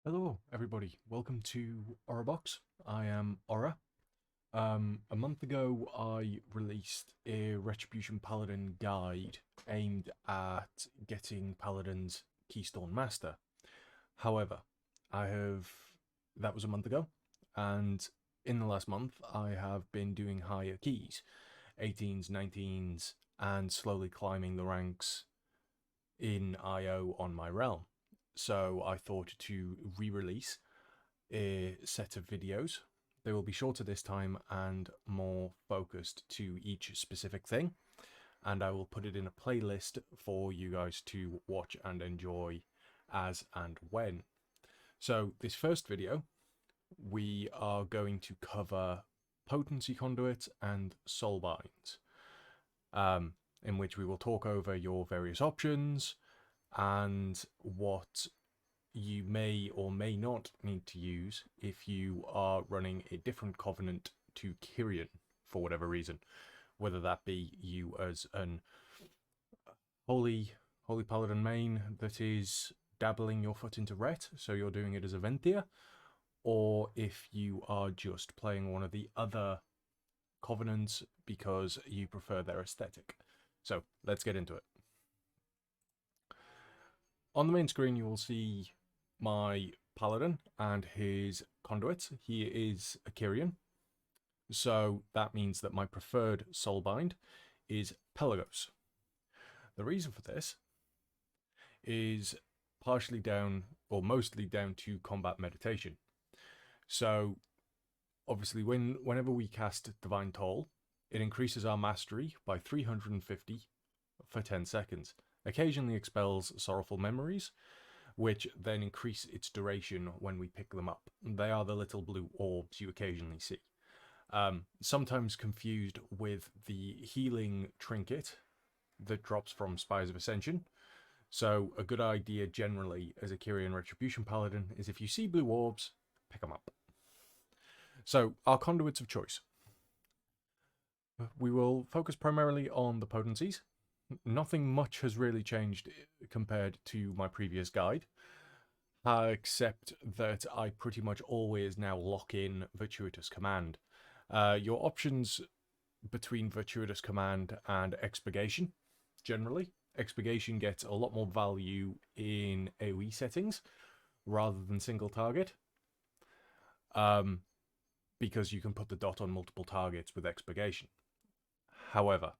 Hello, everybody. Welcome to Box. I am Aura. A month ago, I released a Retribution Paladin guide aimed at getting Paladin's Keystone Master. However, I have that was a month ago, and in the last month, I have been doing higher keys, 18s, 19s, and slowly climbing the ranks in IO on my realm. So I thought to re-release a set of videos. They will be shorter this time and more focused to each specific thing. And I will put it in a playlist for you guys to watch and enjoy as and when. So this first video, we are going to cover potency conduit and soulbinds, in which we will talk over your various options and what you may or may not need to use if you are running a different covenant to Kyrian for whatever reason, whether that be you as an holy paladin main that is dabbling your foot into Ret, so you're doing it as a Venthyr, or if you are just playing one of the other covenants because you prefer their aesthetic. So let's get into it. On the main screen you will see my Paladin and his Conduit. He is a Kyrian, so that means that my preferred Soulbind is Pelagos. The reason for this is partially down, or mostly down, to combat meditation. So obviously whenever we cast Divine Toll, it increases our mastery by 350 for 10 seconds. Occasionally expels Sorrowful Memories, which then increase its duration when we pick them up. They are the little blue orbs you occasionally see. Sometimes confused with the healing trinket that drops from Spires of Ascension. So a good idea generally as a Kyrian Retribution Paladin is if you see blue orbs, pick them up. So our conduits of choice. We will focus primarily on the potencies. Nothing much has really changed compared to my previous guide, except that I pretty much always now lock in Virtuous Command. Your options between Virtuous Command and Expurgation, generally. Expurgation gets a lot more value in AoE settings rather than single target, because you can put the dot on multiple targets with Expurgation. However,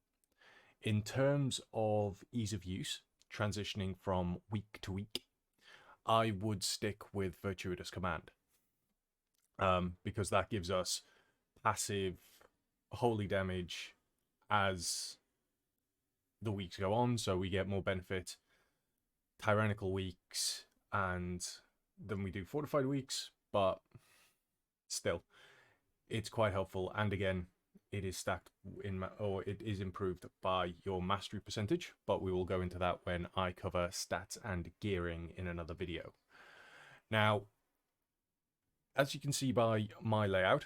in terms of ease of use, transitioning from week to week, I would stick with Virtuous Command, because that gives us passive holy damage as the weeks go on, so we get more benefit tyrannical weeks and than we do fortified weeks, but still, it's quite helpful. And again, it is stacked in, or it is improved by your mastery percentage, but we will go into that when I cover stats and gearing in another video. Now, as you can see by my layout,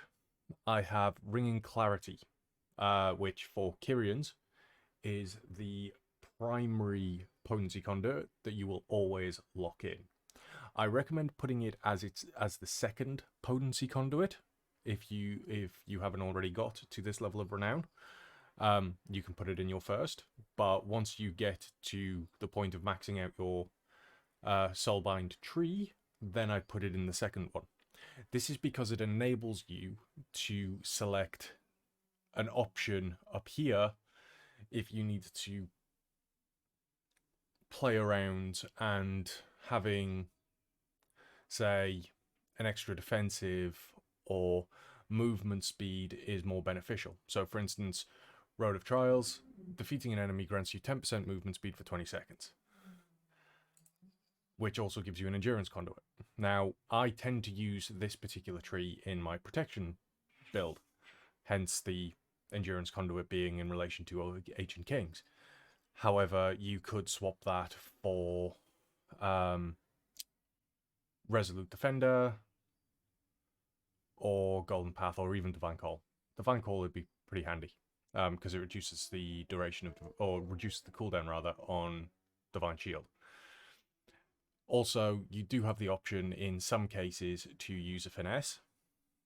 I have Ringing Clarity, which for Kyrians is the primary potency conduit that you will always lock in. I recommend putting it as the second potency conduit if you haven't already got to this level of renown. You can put it in your first, but once you get to the point of maxing out your Soulbind tree, then I'd put it in the second one. This is because it enables you to select an option up here if you need to play around and having, say, an extra defensive or movement speed is more beneficial. So for instance, Road of Trials, defeating an enemy grants you 10% movement speed for 20 seconds, which also gives you an endurance conduit. Now, I tend to use this particular tree in my protection build, hence the endurance conduit being in relation to Ancient Kings. However, you could swap that for Resolute Defender, or Golden Path, or even Divine Call. Divine Call would be pretty handy, because it reduces the duration of, or reduces the cooldown rather, on Divine Shield. Also, you do have the option in some cases to use a finesse.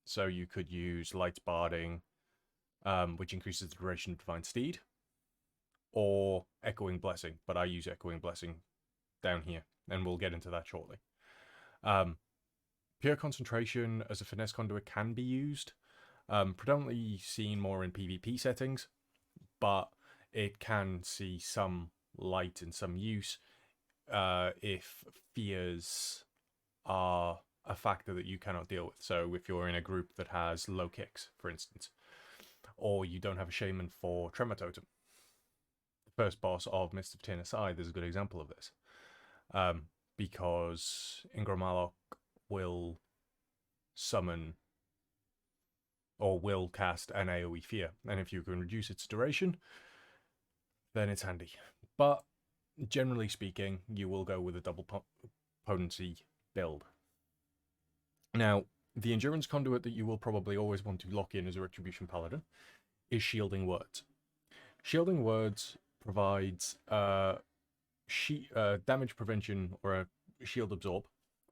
So you could use Light Barding, which increases the duration of Divine Steed, or Echoing Blessing, but I use Echoing Blessing down here, and we'll get into that shortly. Pure Concentration as a finesse conduit can be used, predominantly seen more in PvP settings, but it can see some light and some use if fears are a factor that you cannot deal with. So if you're in a group that has low kicks, for instance, or you don't have a shaman for Tremor Totem. The first boss of Mist of Tirna Aside is a good example of this, because Ingramalok will summon or will cast an AoE fear, and if you can reduce its duration, then it's handy. But generally speaking, you will go with a double potency build. Now, the endurance conduit that you will probably always want to lock in as a Retribution Paladin is Shielding Words. Shielding Words provides damage prevention or a shield absorb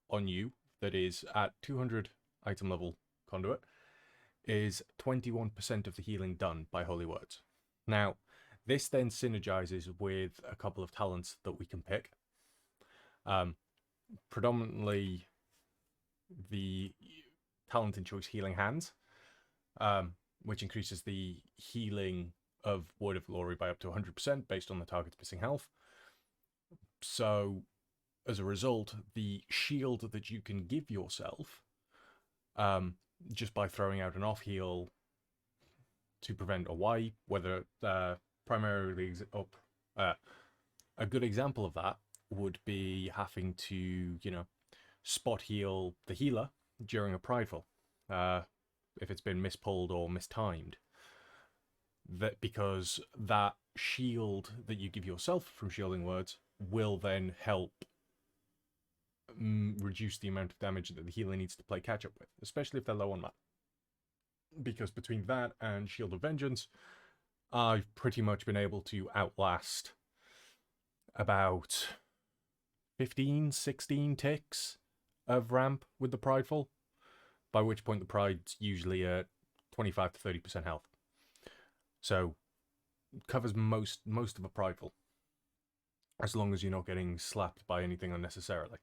on you that is at 200 item level conduit, is 21% of the healing done by Holy Words. Now, this then synergizes with a couple of talents that we can pick. Predominantly the talent in choice Healing Hands, which increases the healing of Word of Glory by up to 100% based on the target's missing health. So, as a result, the shield that you can give yourself, just by throwing out an off heal to prevent a wipe, whether primarily a good example of that would be having to, spot heal the healer during a prideful, if it's been mispulled or mistimed. That because that shield that you give yourself from Shielding Words will then help reduce the amount of damage that the healer needs to play catch up with, especially if they're low on mana. Because between that and Shield of Vengeance, I've pretty much been able to outlast about 15, 16 ticks of ramp with the Prideful, by which point the Pride's usually at 25 to 30% health. So, covers most of a Prideful, as long as you're not getting slapped by anything unnecessarily.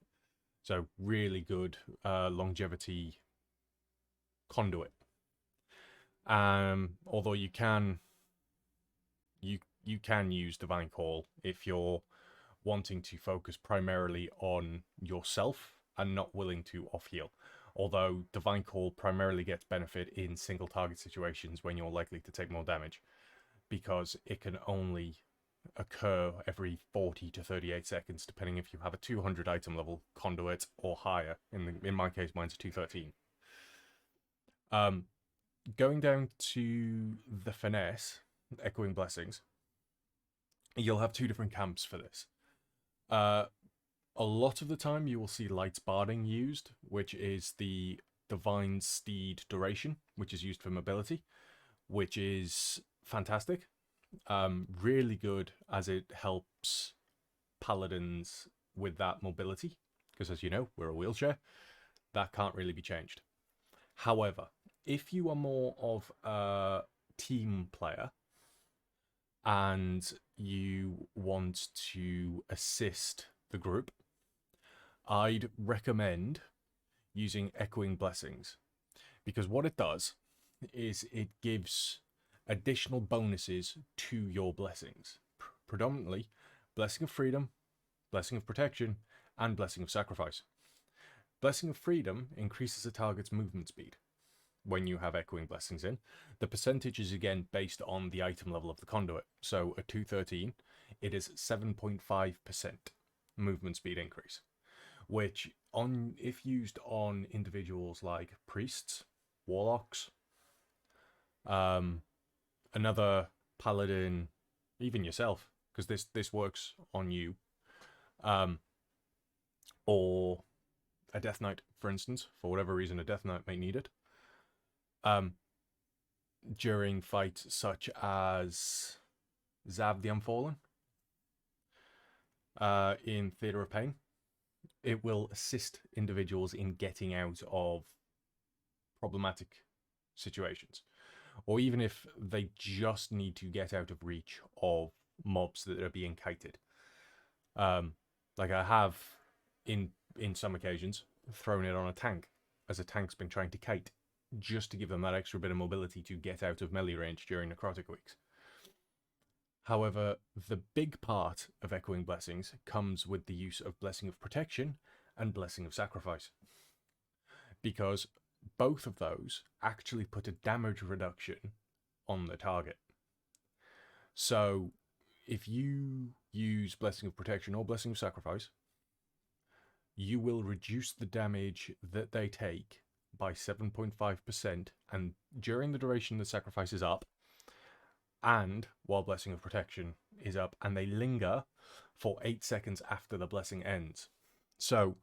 So, really good longevity conduit. Although you can use Divine Call if you're wanting to focus primarily on yourself and not willing to off-heal. Although Divine Call primarily gets benefit in single target situations when you're likely to take more damage, because it can only occur every 40 to 38 seconds, depending if you have a 200 item level conduit or higher. In my case, mine's a 213. Going down to the Finesse, Echoing Blessings, you'll have two different camps for this. A lot of the time you will see Light's Barding used, which is the Divine Steed duration, which is used for mobility, which is fantastic. Really good, as it helps paladins with that mobility, because as you know, we're a wheelchair. That can't really be changed. However, if you are more of a team player and you want to assist the group, I'd recommend using Echoing Blessings, because what it does is it gives additional bonuses to your blessings, predominantly Blessing of Freedom, Blessing of Protection, and Blessing of Sacrifice. Blessing of Freedom increases a target's movement speed when you have Echoing Blessings in. The percentage is again based on the item level of the conduit. So at 213, it is 7.5% movement speed increase, which if used on individuals like priests, warlocks, another paladin, even yourself, because this works on you, or a Death Knight, for instance, for whatever reason a Death Knight may need it, during fights such as Zav the Unfallen in Theatre of Pain. it will assist individuals in getting out of problematic situations, or even if they just need to get out of reach of mobs that are being kited. Like I have in some occasions thrown it on a tank as a tank's been trying to kite, just to give them that extra bit of mobility to get out of melee range during necrotic weeks. However, the big part of Echoing Blessings comes with the use of Blessing of Protection and Blessing of Sacrifice, because both of those actually put a damage reduction on the target. So if you use Blessing of Protection or Blessing of Sacrifice, you will reduce the damage that they take by 7.5%, and during the duration the sacrifice is up, and while Blessing of Protection is up, and they linger for 8 seconds after the blessing ends. So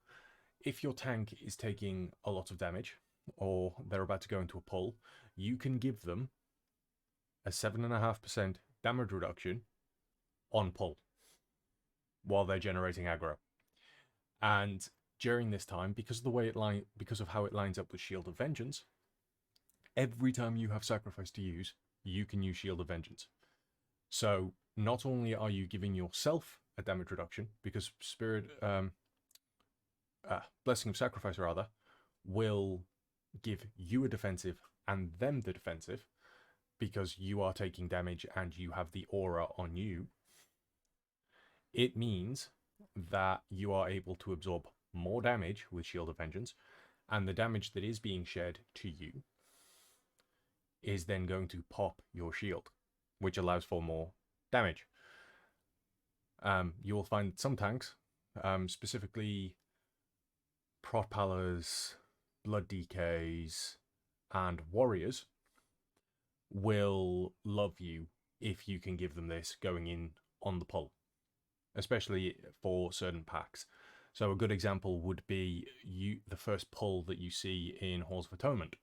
if your tank is taking a lot of damage, or they're about to go into a pull, you can give them a 7.5% damage reduction on pull while they're generating aggro. And during this time, because of how it lines up with Shield of Vengeance, every time you have Sacrifice to use, you can use Shield of Vengeance. So not only are you giving yourself a damage reduction, because Blessing of Sacrifice rather will give you a defensive and them the defensive, because you are taking damage and you have the aura on you. It means that you are able to absorb more damage with Shield of Vengeance, and the damage that is being shed to you is then going to pop your shield, which allows for more damage. You will find some tanks, specifically Prot Pallers, Blood DKs, and Warriors, will love you if you can give them this going in on the pull, especially for certain packs. So a good example would be the first pull that you see in Halls of Atonement.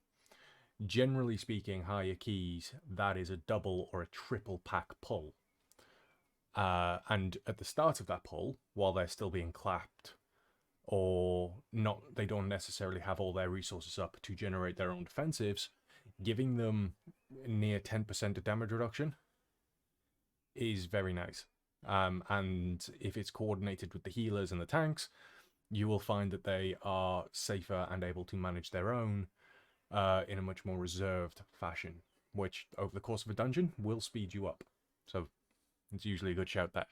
Generally speaking, higher keys, that is a double or a triple pack pull. And at the start of that pull, while they're still being clapped, or not, they don't necessarily have all their resources up to generate their own defensives, giving them near 10% of damage reduction is very nice. And if it's coordinated with the healers and the tanks, you will find that they are safer and able to manage their own in a much more reserved fashion, which over the course of a dungeon will speed you up. So it's usually a good shout there.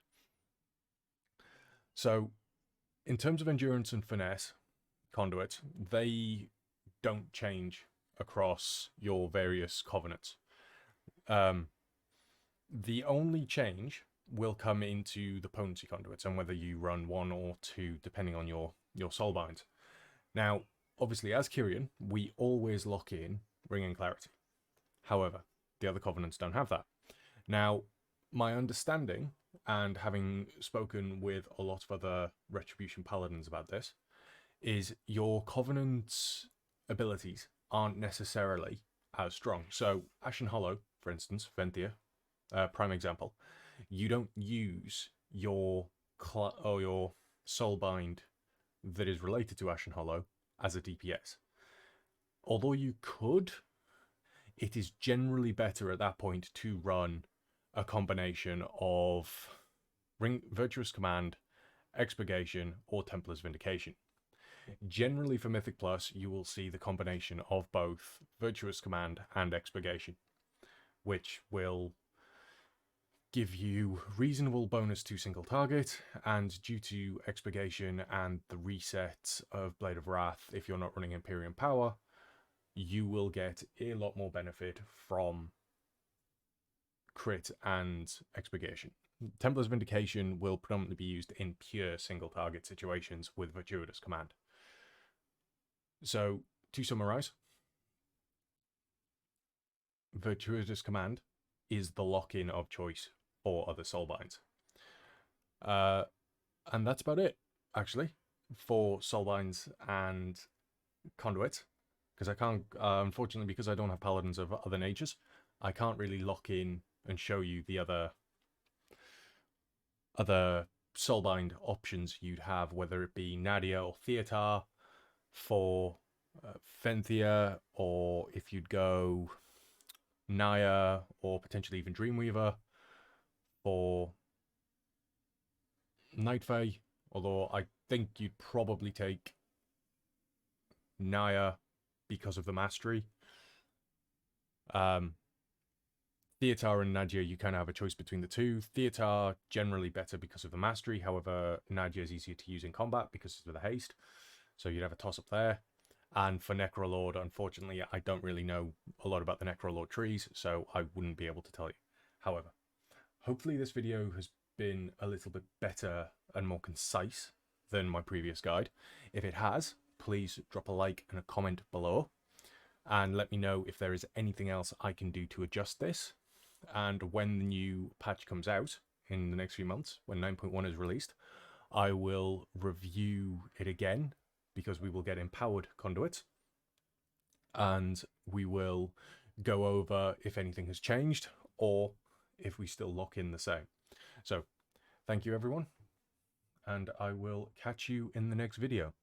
So in terms of endurance and finesse, Conduit, they don't change across your various covenants. The only change will come into the potency conduits and whether you run 1 or 2, depending on your Soulbinds. Now, obviously, as Kyrian, we always lock in Ring and Clarity. However, the other covenants don't have that. Now, my understanding, and having spoken with a lot of other Retribution Paladins about this, is your covenant's abilities aren't necessarily as strong. So, Ashen Hollow, for instance, Venthia, prime example, you don't use your Soulbind that is related to Ashen Hollow as a DPS. Although you could, it is generally better at that point to run a combination of Virtuous Command, Expurgation, or Templar's Vindication. Generally for Mythic Plus, you will see the combination of both Virtuous Command and Expurgation, which will give you reasonable bonus to single target, and due to Expurgation and the reset of Blade of Wrath, if you're not running Imperium Power, you will get a lot more benefit from crit and Expurgation. Templar's Vindication will predominantly be used in pure single target situations with Virtuous Command. So, to summarize, Virtuous Command is the lock-in of choice for other Soulbinds. And that's about it, actually, for Soulbinds and Conduit. Because I can't, unfortunately, because I don't have Paladins of other natures, I can't really lock in and show you the other soulbind options you'd have, whether it be Nadia or Theatar for Fenthea, or if you'd go Naya or potentially even Dreamweaver for Night Fae, although I think you'd probably take Naya because of the mastery. Theatar and Nadia, you kind of have a choice between the two. Theatar, generally better because of the mastery. However, Nadia is easier to use in combat because of the haste. So you'd have a toss-up there. And for Necrolord, unfortunately, I don't really know a lot about the Necrolord trees, so I wouldn't be able to tell you. However, hopefully this video has been a little bit better and more concise than my previous guide. If it has, please drop a like and a comment below. And let me know if there is anything else I can do to adjust this. And when the new patch comes out in the next few months, when 9.1 is released, I will review it again, because we will get empowered conduits. And we will go over if anything has changed, or if we still lock in the same. So, thank you everyone, and I will catch you in the next video.